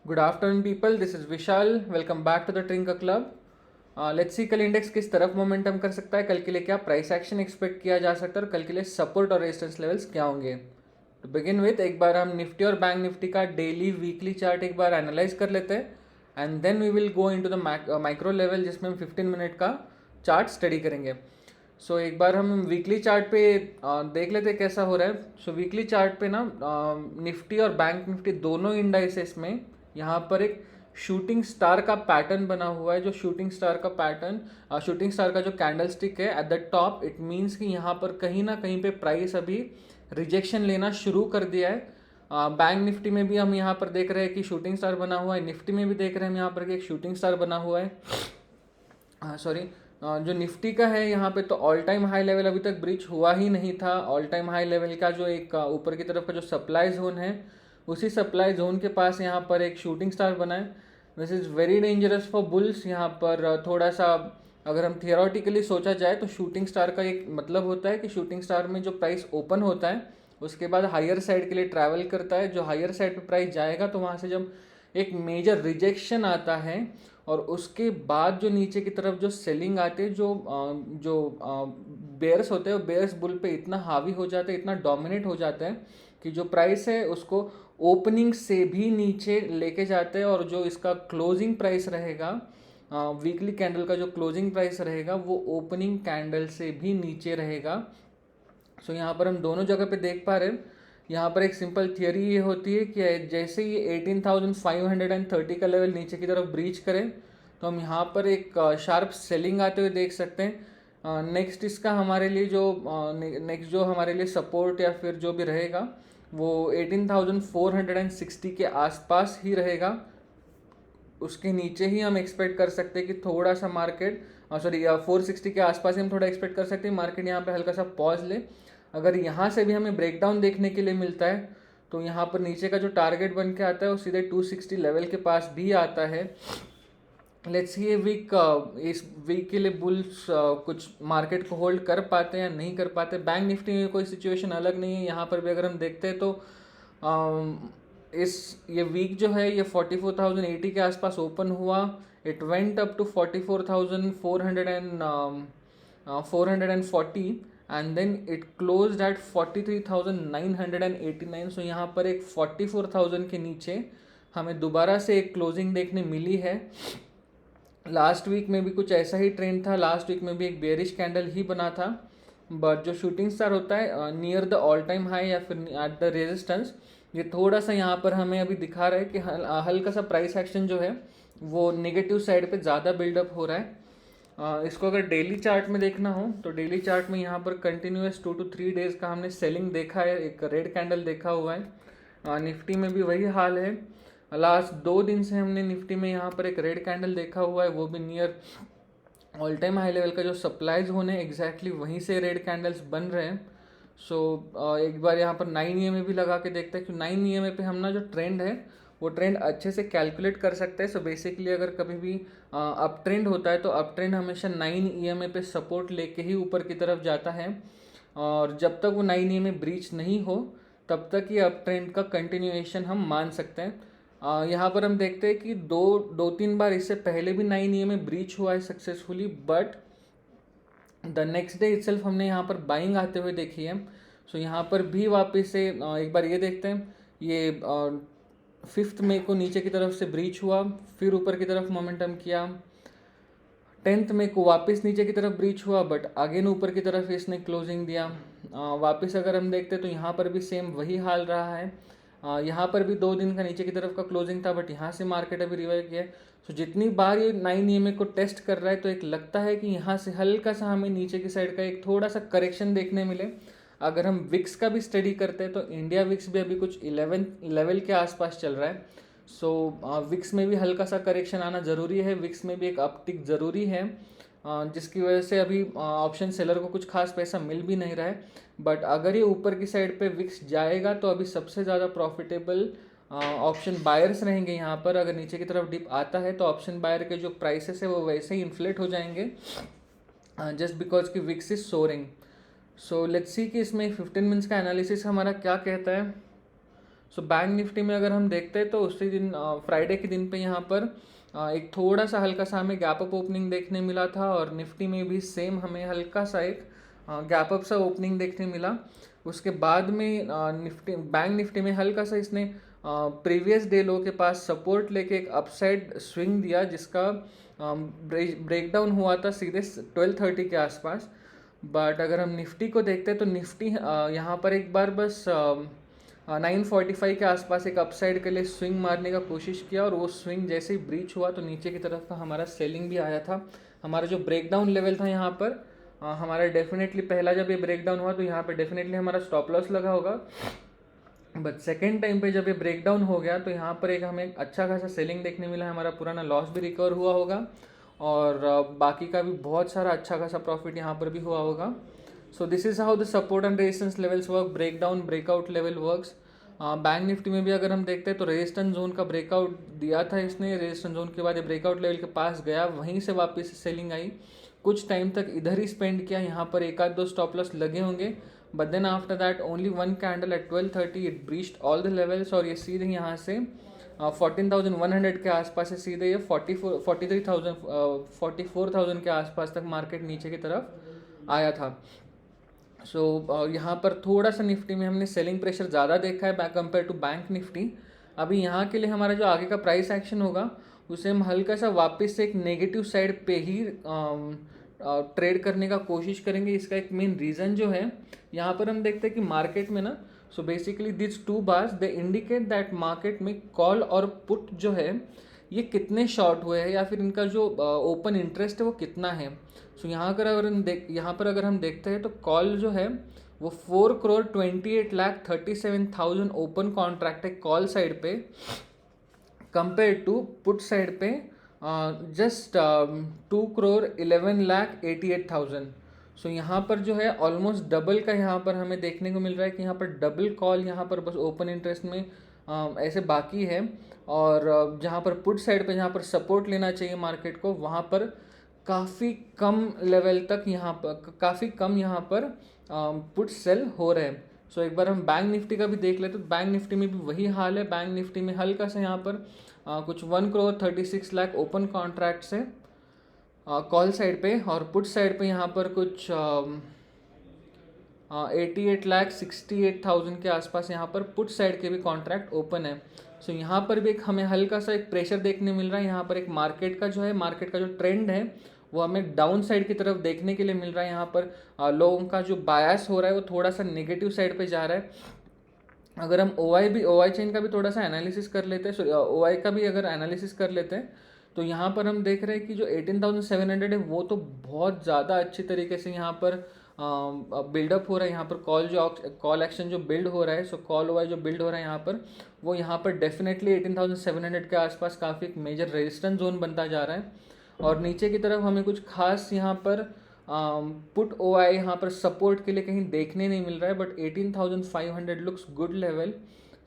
Good afternoon people, this is Vishal. Welcome back to the Trinker club. Let's see कल index किस तरफ momentum कर सकता है, कल के लिए क्या प्राइस एक्शन एक्सपेक्ट किया जा सकता है और कल के लिए सपोर्ट और रेजिस्टेंस लेवल्स क्या होंगे। टू बिगिन विथ एक बार हम निफ्टी और बैंक निफ्टी का डेली वीकली चार्ट एक बार एनालाइज कर लेते हैं and then we will go into the micro level जिसमें हम 15 मिनट का चार्ट स्टडी करेंगे। सो एक बार हम वीकली चार्ट पे देख लेते हैं कैसा हो रहा है। सो वीकली चार्ट पे ना निफ्टी और बैंक निफ्टी दोनों इंडाइसेस में यहाँ पर एक शूटिंग स्टार का पैटर्न बना हुआ है। जो शूटिंग स्टार का पैटर्न, शूटिंग स्टार का जो कैंडल स्टिक है at the top, it means कि यहाँ पर कहीं ना कहीं पे प्राइस अभी रिजेक्शन लेना शुरू कर दिया है। बैंक निफ्टी में भी हम यहाँ पर देख रहे हैं कि शूटिंग स्टार बना हुआ है, निफ्टी में भी देख रहे हैं हम यहाँ पर कि एक शूटिंग स्टार बना हुआ है। सॉरी, जो निफ्टी का है यहाँ पे तो ऑल टाइम हाई लेवल अभी तक ब्रीच हुआ ही नहीं था। ऑल टाइम हाई लेवल का जो एक ऊपर की तरफ का जो सप्लाई जोन है, उसी सप्लाई जोन के पास यहाँ पर एक शूटिंग स्टार बना है। This is very dangerous for bulls. यहाँ पर थोड़ा सा अगर हम थियोरेटिकली सोचा जाए तो शूटिंग स्टार का एक मतलब होता है कि शूटिंग स्टार में जो प्राइस ओपन होता है उसके बाद हायर साइड के लिए ट्रैवल करता है। जो हायर साइड पे प्राइस जाएगा तो वहाँ से जब एक मेजर रिजेक्शन आता है और उसके बाद जो नीचे की तरफ जो सेलिंग आते हैं, जो बेयर्स होते हैं, वो बेयर्स बुल पे इतना हावी हो जाते हैं, इतना डोमिनेट हो जाता है कि जो प्राइस है उसको ओपनिंग से भी नीचे लेके जाते हैं। और जो इसका क्लोजिंग प्राइस रहेगा, वीकली कैंडल का जो क्लोजिंग प्राइस रहेगा वो ओपनिंग कैंडल से भी नीचे रहेगा। सो यहाँ पर हम दोनों जगह पे देख पा रहे हैं। यहाँ पर एक सिंपल थियरी ये होती है कि जैसे ही 18,530 का लेवल नीचे की तरफ ब्रीच करें तो हम यहाँ पर एक शार्प सेलिंग आते हुए देख सकते हैं। नेक्स्ट इसका हमारे लिए जो नेक्स्ट जो हमारे लिए सपोर्ट या फिर जो भी रहेगा वो 18,460 के आसपास ही रहेगा। उसके नीचे ही हम एक्सपेक्ट कर सकते हैं कि थोड़ा सा मार्केट 460 के आसपास ही हम थोड़ा एक्सपेक्ट कर सकते हैं मार्केट यहाँ पे हल्का सा पॉज ले। अगर यहाँ से भी हमें ब्रेकडाउन देखने के लिए मिलता है तो यहाँ पर नीचे का जो टारगेट बन के आता है वो सीधे 260 लेवल के पास भी आता है। लेट्स सी ये वीक, इस वीक के लिए बुल्स कुछ मार्केट को होल्ड कर पाते हैं या नहीं कर पाते। बैंक निफ्टी में कोई सिचुएशन अलग नहीं है। यहाँ पर भी अगर हम देखते हैं तो इस ये वीक जो है ये 44,080 के आसपास ओपन हुआ। It went up to 44,440 and then it closed at 43,989। So यहाँ पर एक 44,000 के नीचे हमें दोबारा से एक क्लोजिंग देखने मिली है। लास्ट वीक में भी कुछ ऐसा ही ट्रेंड था, लास्ट वीक में भी एक बेयरिश कैंडल ही बना था। बट जो शूटिंग स्टार होता है near the all time high या फिर एट द रेजिस्टेंस, ये थोड़ा सा यहाँ पर हमें अभी दिखा रहा है कि हल्का सा प्राइस एक्शन जो है वो नेगेटिव साइड पे ज़्यादा बिल्डअप हो रहा है। इसको अगर डेली चार्ट में देखना हो तो डेली चार्ट में यहाँ पर कंटिन्यूस 2 to 3 डेज़ का हमने सेलिंग देखा है, एक रेड कैंडल देखा हुआ है। निफ्टी में भी वही हाल है। लास्ट 2 दिन से हमने निफ्टी में यहाँ पर एक रेड कैंडल देखा हुआ है, वो भी near all time high level का जो सप्लाईज होने एग्जैक्टली वहीं से रेड कैंडल्स बन रहे हैं। सो एक बार यहाँ पर 9 EMA भी लगा के देखते हैं कि 9 EMA पे हम ना जो ट्रेंड है वो ट्रेंड अच्छे से कैलकुलेट कर सकते हैं। सो बेसिकली अगर कभी भी अप ट्रेंड होता है तो अप ट्रेंड हमेशा 9 EMA पे सपोर्ट लेके ही ऊपर की तरफ जाता है। और जब तक वो 9 EMA ब्रीच नहीं हो तब तक ये अप ट्रेंड का कंटिन्यूएशन हम मान सकते हैं। यहाँ पर हम देखते हैं कि दो तीन बार इससे पहले भी 9 EMA ब्रीच हुआ है successfully, but the next day itself हमने यहाँ पर बाइंग आते हुए देखी है। सो यहाँ पर भी वापस से एक बार ये देखते हैं, ये 5 मई को नीचे की तरफ से ब्रीच हुआ, फिर ऊपर की तरफ मोमेंटम किया। 10 मई को वापस नीचे की तरफ ब्रीच हुआ बट अगेन ऊपर की तरफ इसने क्लोजिंग दिया। वापस अगर हम देखते हैं तो यहाँ पर भी सेम वही हाल रहा है। यहाँ पर भी 2 दिन का नीचे की तरफ का क्लोजिंग था बट यहाँ से मार्केट अभी रिवाइव किया है। सो जितनी बार ये 9 EMA को टेस्ट कर रहा है तो एक लगता है कि यहाँ से हल्का सा हमें नीचे की साइड का एक थोड़ा सा करेक्शन देखने मिले। अगर हम विक्स का भी स्टडी करते हैं तो इंडिया विक्स भी अभी कुछ 11 लेवल के आसपास चल रहा है। सो विक्स में भी हल्का सा करेक्शन आना ज़रूरी है, विक्स में भी एक अपटिक ज़रूरी है, जिसकी वजह से अभी ऑप्शन सेलर को कुछ खास पैसा मिल भी नहीं रहा है। बट अगर ये ऊपर की साइड पे विक्स जाएगा तो अभी सबसे ज़्यादा प्रॉफिटेबल ऑप्शन बायर्स रहेंगे यहाँ पर। अगर नीचे की तरफ डिप आता है तो ऑप्शन बायर के जो प्राइसेस है वो वैसे ही इन्फ्लेट हो जाएंगे जस्ट बिकॉज कि VIX is soaring. So let's see कि इसमें 15 मिनट्स का एनालिसिस हमारा क्या कहता है। सो बैंक निफ्टी में अगर हम देखते हैं तो उसी दिन फ्राइडे के दिन पे यहाँ पर एक थोड़ा सा हल्का सा हमें गैप अप ओपनिंग देखने मिला था, और निफ्टी में भी सेम हमें हल्का सा एक गैप अप सा ओपनिंग देखने मिला। उसके बाद में बैंक निफ्टी में हल्का सा इसने प्रीवियस डे लो के पास सपोर्ट लेके एक अपसाइड स्विंग दिया, जिसका ब्रेकडाउन हुआ था सीधे 12:30 के आसपास। बट अगर हम निफ्टी को देखते हैं तो निफ्टी यहाँ पर एक बार बस 945 के आसपास एक अपसाइड के लिए स्विंग मारने का कोशिश किया, और वो स्विंग जैसे ही ब्रीच हुआ तो नीचे की तरफ का हमारा सेलिंग भी आया था। हमारा जो ब्रेकडाउन लेवल था यहाँ पर हमारा डेफिनेटली पहला जब ये ब्रेकडाउन हुआ तो यहाँ पे डेफिनेटली हमारा स्टॉप लॉस लगा होगा। बट सेकेंड टाइम पे जब ये ब्रेकडाउन हो गया तो यहाँ पर एक हमें अच्छा खासा सेलिंग देखने मिला, हमारा पुराना लॉस भी रिकवर हुआ होगा, और बाकी का भी बहुत सारा अच्छा खासा प्रॉफिट यहाँ पर भी हुआ होगा। So this is how the support and resistance levels work, breakdown breakout level works. Bank Nifty में भी अगर हम देखते हैं तो रेजिस्टेंस जोन का ब्रेकआउट दिया था इसने, रेजिस्टेंस जोन के बाद ये ब्रेकआउट लेवल के पास गया, वहीं से वापस सेलिंग आई, कुछ टाइम तक इधर ही स्पेंड किया, यहाँ पर एक आध दो स्टॉप लॉस लगे होंगे, but then after that only one candle at 12:30 it breached all the levels, और ये सीधे यहाँ से 14,100 के आसपास से सीधे ये 44,000 के आसपास तक मार्केट नीचे की तरफ आया था। सो यहाँ पर थोड़ा सा निफ्टी में हमने सेलिंग प्रेशर ज़्यादा देखा है back compare to bank Nifty. अभी यहाँ के लिए हमारा जो आगे का प्राइस एक्शन होगा उसे हम हल्का सा वापस से एक नेगेटिव साइड पे ही ट्रेड करने का कोशिश करेंगे। इसका एक मेन रीज़न जो है, यहाँ पर हम देखते हैं कि मार्केट में ना, so basically this two bars they indicate that market में कॉल और पुट जो है ये कितने शॉर्ट हुए हैं, या फिर इनका जो ओपन इंटरेस्ट है वो कितना है। सो यहाँ पर अगर हम देखते हैं तो कॉल जो है वो 4,28,37,000 ओपन कॉन्ट्रैक्ट है कॉल साइड पे, कंपेयर टू पुट साइड पे जस्ट 2,11,88,000। सो यहाँ पर जो है ऑलमोस्ट डबल का यहाँ पर हमें देखने को मिल रहा है कि यहाँ पर डबल कॉल यहाँ पर बस ओपन इंटरेस्ट में ऐसे बाकी है, और जहाँ पर पुट साइड पे जहाँ पर सपोर्ट लेना चाहिए मार्केट को, वहाँ पर काफ़ी कम लेवल तक यहाँ पर काफ़ी कम यहाँ पर पुट सेल हो रहे हैं। सो एक बार हम बैंक निफ्टी का भी देख लेते तो बैंक निफ्टी में भी वही हाल है। बैंक निफ्टी में हल्का सा यहाँ पर कुछ 1,36,00,000 ओपन कॉन्ट्रैक्ट्स है कॉल साइड पे, और पुट साइड पे यहाँ पर कुछ 88,68,000 के आसपास यहाँ पर पुट साइड के भी कॉन्ट्रैक्ट ओपन है। सो यहाँ पर भी एक हमें हल्का सा एक प्रेशर देखने मिल रहा है। यहाँ पर एक मार्केट का जो ट्रेंड है वो हमें डाउन साइड की तरफ देखने के लिए मिल रहा है। यहाँ पर लोगों का जो बायस हो रहा है वो थोड़ा सा नेगेटिव साइड पे जा रहा है। अगर हम OI चेन का भी थोड़ा सा एनालिसिस कर लेते हैं, OI का भी अगर एनालिसिस कर लेते हैं तो यहाँ पर हम देख रहे हैं कि जो 18,700 है वो तो बहुत ज़्यादा अच्छी तरीके से यहाँ पर बिल्डअप हो रहा है। यहाँ पर कॉल एक्शन जो बिल्ड हो रहा है, सो कॉल OI जो बिल्ड हो रहा है यहाँ पर, वो यहाँ पर डेफिनेटली 18,700 के आसपास काफ़ी एक मेजर रेजिस्टेंस जोन बनता जा रहा है। और नीचे की तरफ हमें कुछ खास यहाँ पर पुट OI यहाँ पर सपोर्ट के लिए कहीं देखने नहीं मिल रहा है, बट 18,500 लुक्स गुड लेवल।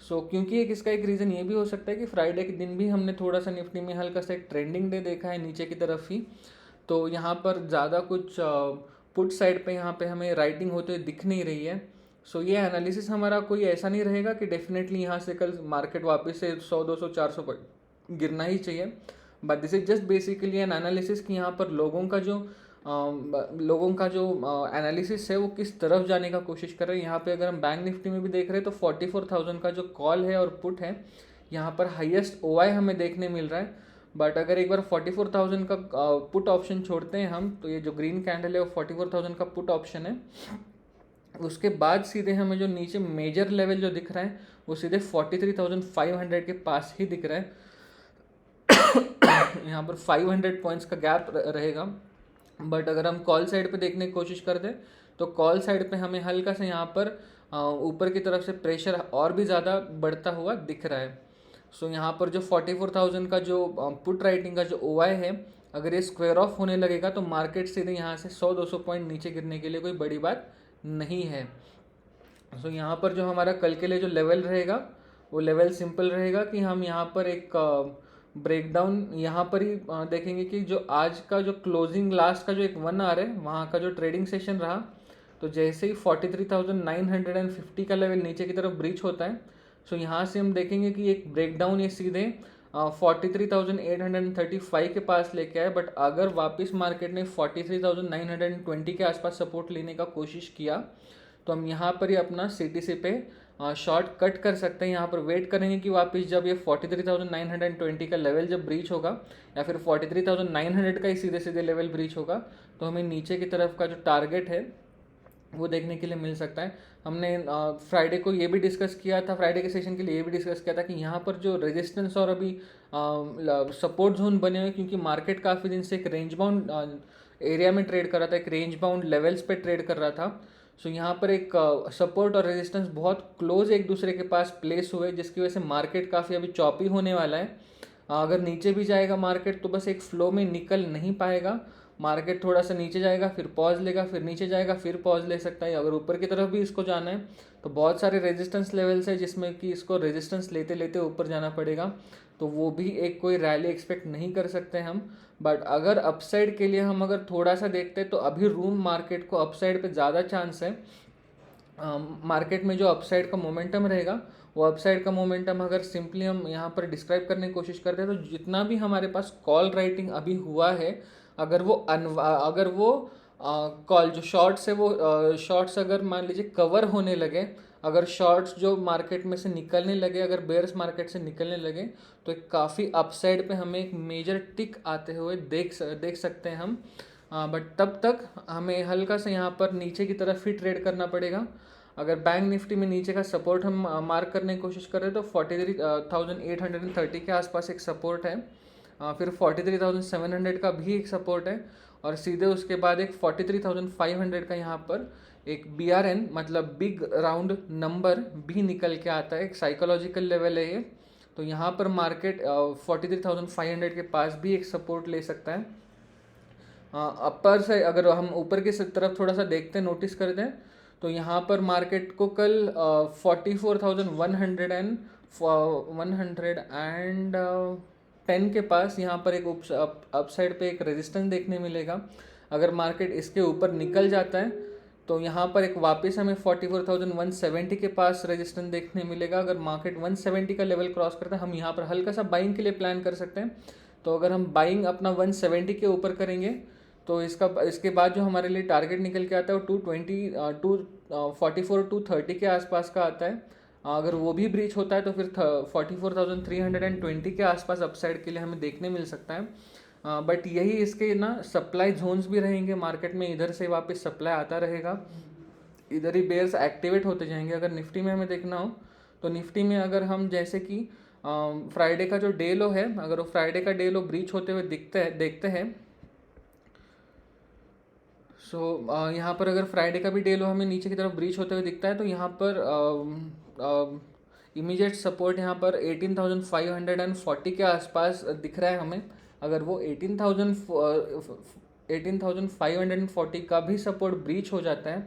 सो क्योंकि इसका एक रीज़न ये भी हो सकता है कि फ्राइडे के दिन भी हमने थोड़ा सा निफ्टी में हल्का सा एक ट्रेंडिंग डे देखा है नीचे की तरफ ही, तो यहाँ पर ज़्यादा कुछ पुट साइड पे यहाँ पे हमें राइटिंग होते हुए दिख नहीं रही है। सो ये एनालिसिस हमारा कोई ऐसा नहीं रहेगा कि डेफिनेटली यहाँ से कल मार्केट वापस से 100, 200, 400 पर गिरना ही चाहिए, but this is just basically N analysis कि यहाँ पर लोगों का जो एनालिसिस है वो किस तरफ जाने का कोशिश कर रहे हैं। यहाँ पे अगर हम बैंक निफ्टी में भी देख रहे हैं तो 44,000 का जो कॉल है और पुट है, यहाँ पर हाईएस्ट OI हमें देखने मिल रहा है। बट अगर एक बार 44,000 का पुट ऑप्शन छोड़ते हैं हम, तो ये जो ग्रीन कैंडल है वो 44,000 का पुट ऑप्शन है। उसके बाद सीधे हमें जो नीचे मेजर लेवल जो दिख रहा है वो सीधे 43,500 के पास ही दिख रहा है। यहाँ पर 500 पॉइंट्स का गैप रहेगा। बट अगर हम कॉल साइड पे देखने की कोशिश करते हैं तो कॉल साइड पे हमें हल्का सा यहाँ पर ऊपर की तरफ से प्रेशर और भी ज़्यादा बढ़ता हुआ दिख रहा है। सो यहाँ पर जो 44,000 का जो पुट राइटिंग का जो OI है, अगर ये स्क्वायर ऑफ होने लगेगा तो मार्केट सीधे यहाँ से 100-200 पॉइंट नीचे गिरने के लिए कोई बड़ी बात नहीं है। सो यहाँ पर जो हमारा कल के लिए जो लेवल रहेगा वो लेवल सिंपल रहेगा कि हम यहाँ पर एक ब्रेकडाउन यहाँ पर ही देखेंगे कि जो आज का जो क्लोजिंग लास्ट का जो एक 1 आवर है वहाँ का जो ट्रेडिंग सेशन रहा, तो जैसे ही 43,950 का लेवल नीचे की तरफ ब्रीच होता है सो यहाँ से हम देखेंगे कि एक ब्रेकडाउन ये सीधे 43,835 के पास लेके आए, बट अगर वापस मार्केट ने 43,920 के आसपास सपोर्ट लेने का कोशिश किया तो हम यहाँ पर ही अपना CTC पे शॉर्ट कट कर सकते हैं। यहाँ पर वेट करेंगे कि वापस जब ये 43,920 का लेवल जब ब्रीच होगा या फिर 43,900 का ही सीधे सीधे लेवल ब्रीच होगा तो हमें नीचे की तरफ का जो टारगेट है वो देखने के लिए मिल सकता है। हमने फ्राइडे को ये भी डिस्कस किया था, फ्राइडे के सेशन के लिए ये भी डिस्कस किया था कि यहाँ पर जो रेजिस्टेंस और अभी सपोर्ट जोन बने हुए, क्योंकि मार्केट काफ़ी दिन से एक रेंज बाउंड एरिया में ट्रेड कर रहा था, एक रेंज बाउंड लेवल्स पे ट्रेड कर रहा था। सो यहाँ पर एक सपोर्ट और रेजिस्टेंस बहुत क्लोज एक दूसरे के पास प्लेस हुए, जिसकी वजह से मार्केट काफ़ी अभी चॉपी होने वाला है। अगर नीचे भी जाएगा मार्केट तो बस एक फ्लो में निकल नहीं पाएगा, मार्केट थोड़ा सा नीचे जाएगा फिर पॉज लेगा, फिर नीचे जाएगा फिर पॉज ले सकता है। अगर ऊपर की तरफ भी इसको जाना है तो बहुत सारे रेजिस्टेंस लेवल्स है जिसमें कि इसको रेजिस्टेंस लेते लेते ऊपर जाना पड़ेगा, तो वो भी एक कोई रैली एक्सपेक्ट नहीं कर सकते हम। बट अगर अपसाइड के लिए हम अगर थोड़ा सा देखते हैं तो अभी रूम मार्केट को अपसाइड पे ज़्यादा चांस है। मार्केट में जो अपसाइड का मोमेंटम रहेगा वो अपसाइड का मोमेंटम अगर सिंपली हम यहाँ पर डिस्क्राइब करने की कोशिश करते हैं तो जितना भी हमारे पास कॉल राइटिंग अभी हुआ है, अगर वो कॉल जो शॉर्ट्स है वो शॉर्ट्स अगर मान लीजिए कवर होने लगे, अगर शॉर्ट्स जो मार्केट में से निकलने लगे, अगर बेयर्स मार्केट से निकलने लगे तो एक काफ़ी अपसाइड पे हमें एक मेजर टिक आते हुए देख सकते हैं हम। बट तब तक हमें हल्का सा यहाँ पर नीचे की तरफ ही ट्रेड करना पड़ेगा। अगर बैंक निफ्टी में नीचे का सपोर्ट हम मार्क करने की कोशिश करें तो 43,830 के आसपास एक सपोर्ट है, फिर 43,700 का भी एक सपोर्ट है, और सीधे उसके बाद एक 43,500 का यहाँ पर एक BRN मतलब बिग राउंड नंबर भी निकल के आता है, एक साइकोलॉजिकल लेवल है ये। तो यहाँ पर मार्केट 43,500 के पास भी एक सपोर्ट ले सकता है। अपर से अगर हम ऊपर की तरफ थोड़ा सा देखते हैं, नोटिस करते हैं तो यहाँ पर मार्केट को कल 44,110 के पास यहाँ पर एक अपसाइड पे एक रेजिस्टेंस देखने मिलेगा। अगर मार्केट इसके ऊपर निकल जाता है तो यहाँ पर एक वापस हमें 44,170 के पास रेजिस्टेंस देखने मिलेगा। अगर मार्केट 170 का लेवल क्रॉस करता है हम यहाँ पर हल्का सा बाइंग के लिए प्लान कर सकते हैं। तो अगर हम बाइंग अपना 170 के ऊपर करेंगे तो इसके बाद जो हमारे लिए टारगेट निकल के आता है वो 244-230 के आसपास का आता है। अगर वो भी ब्रीच होता है तो फिर 44,320 के आसपास अपसाइड के लिए हमें देखने मिल सकता है। बट यही इसके ना सप्लाई जोन्स भी रहेंगे मार्केट में, इधर से वापस सप्लाई आता रहेगा, इधर ही बेयर्स एक्टिवेट होते जाएंगे। अगर निफ्टी में हमें देखना हो तो निफ्टी में अगर हम जैसे कि फ्राइडे का जो डे लो है, अगर वो फ्राइडे का डे लो ब्रीच होते हुए देखते हैं सो यहाँ पर अगर फ्राइडे का भी डे लो हमें नीचे की तरफ ब्रीच होते हुए दिखता है तो यहाँ पर इमीडिएट सपोर्ट यहाँ पर 18,540 के आसपास दिख रहा है हमें। अगर वो 18,540 का भी सपोर्ट ब्रीच हो जाता है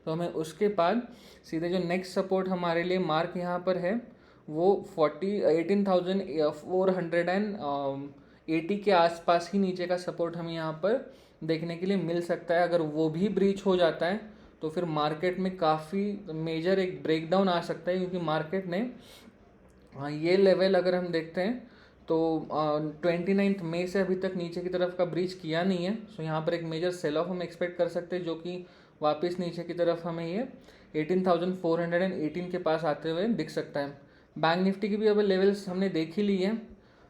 तो हमें उसके बाद सीधे जो नेक्स्ट सपोर्ट हमारे लिए मार्क यहाँ पर है वो 18,480 के आसपास ही नीचे का सपोर्ट हमें यहाँ पर देखने के लिए मिल सकता है। अगर वो भी ब्रीच हो जाता है तो फिर मार्केट में काफ़ी मेजर एक ब्रेकडाउन आ सकता है, क्योंकि मार्केट ने ये लेवल अगर हम देखते हैं तो 29 मई से अभी तक नीचे की तरफ का ब्रीच किया नहीं है। सो यहाँ पर एक मेजर सेल ऑफ हम एक्सपेक्ट कर सकते हैं जो कि वापस नीचे की तरफ हमें ये 18,418 के पास आते हुए दिख सकता है। बैंक निफ्टी की भी अब लेवल्स हमने देख ही ली है,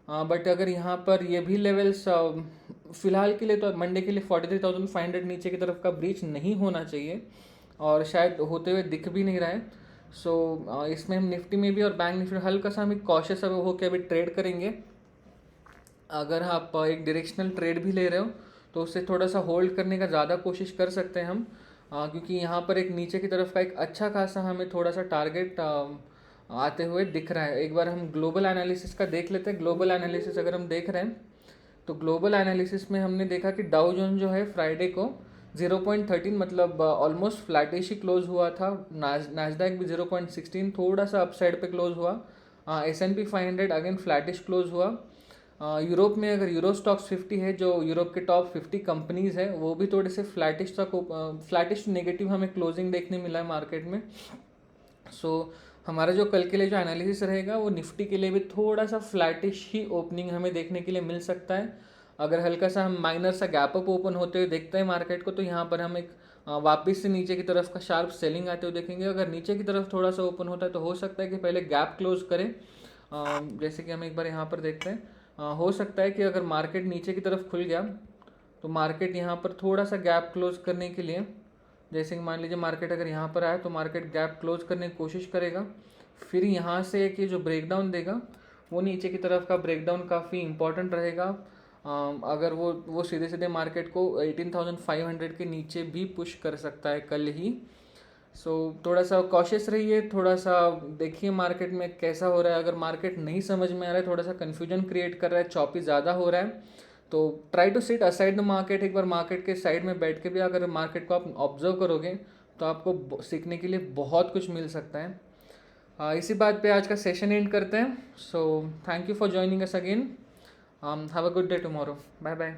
बट अगर यहाँ पर ये भी लेवल्स फ़िलहाल के लिए तो मंडे के लिए 43,500 नीचे की तरफ का ब्रीच नहीं होना चाहिए और शायद होते हुए दिख भी नहीं रहा है। सो इसमें हम निफ्टी में भी और बैंक निफ्टी हल्का सा हम कॉशियस हो के अभी ट्रेड करेंगे। अगर आप एक डायरेक्शनल ट्रेड भी ले रहे हो तो उससे थोड़ा सा होल्ड करने का ज़्यादा कोशिश कर सकते हैं हम, क्योंकि यहाँ पर एक नीचे की तरफ का एक अच्छा खासा हमें थोड़ा सा टारगेट आते हुए दिख रहा है। एक बार हम ग्लोबल एनालिसिस का देख लेते हैं। ग्लोबल एनालिसिस अगर हम देख रहे हैं तो ग्लोबल एनालिसिस में हमने देखा कि डाउ जोन जो है फ्राइडे को 0.13 मतलब ऑलमोस्ट फ्लैटिश ही क्लोज हुआ था। नास्डैक भी 0.16 थोड़ा सा अपसाइड पे क्लोज हुआ। S&P 500 अगेन फ्लैटिश क्लोज हुआ। यूरोप में अगर यूरो स्टॉक्स 50 है जो यूरोप के टॉप 50 कंपनीज़ है वो भी थोड़े से फ्लैटिश नेगेटिव हमें क्लोजिंग देखने मिला है मार्केट में। सो हमारा जो कल के लिए जो एनालिसिस रहेगा वो निफ्टी के लिए भी थोड़ा सा फ्लैटिश ही ओपनिंग हमें देखने के लिए मिल सकता है। अगर हल्का सा हम माइनर सा गैप अप ओपन होते हुए देखते हैं मार्केट को, तो यहाँ पर हम एक वापस से नीचे की तरफ का शार्प सेलिंग आते हुए देखेंगे। अगर नीचे की तरफ थोड़ा सा ओपन होता है तो हो सकता है कि पहले गैप क्लोज करें। जैसे कि हम एक बार यहाँ पर देखते हैं, हो सकता है कि अगर मार्केट नीचे की तरफ खुल गया तो मार्केट यहाँ पर थोड़ा सा गैप क्लोज करने के लिए, जैसे कि मान लीजिए मार्केट अगर यहाँ पर आया तो मार्केट गैप क्लोज करने की कोशिश करेगा। फिर यहाँ से एक ये जो ब्रेकडाउन देगा वो नीचे की तरफ का ब्रेकडाउन काफ़ी इंपॉर्टेंट रहेगा। अगर वो सीधे सीधे मार्केट को 18,500 के नीचे भी पुश कर सकता है कल ही। सो थोड़ा सा कॉशियस रहिए, थोड़ा सा देखिए मार्केट में कैसा हो रहा है। अगर मार्केट नहीं समझ में आ रहा है, थोड़ा सा कन्फ्यूजन क्रिएट कर रहा है, चॉपी ज़्यादा हो रहा है, तो try to sit aside the market. एक बार मार्केट के साइड में बैठ के भी अगर मार्केट को आप ऑब्जर्व करोगे तो आपको सीखने के लिए बहुत कुछ मिल सकता है। इसी बात पे आज का सेशन एंड करते हैं। So thank you for joining us again. Have a good day tomorrow. Bye bye.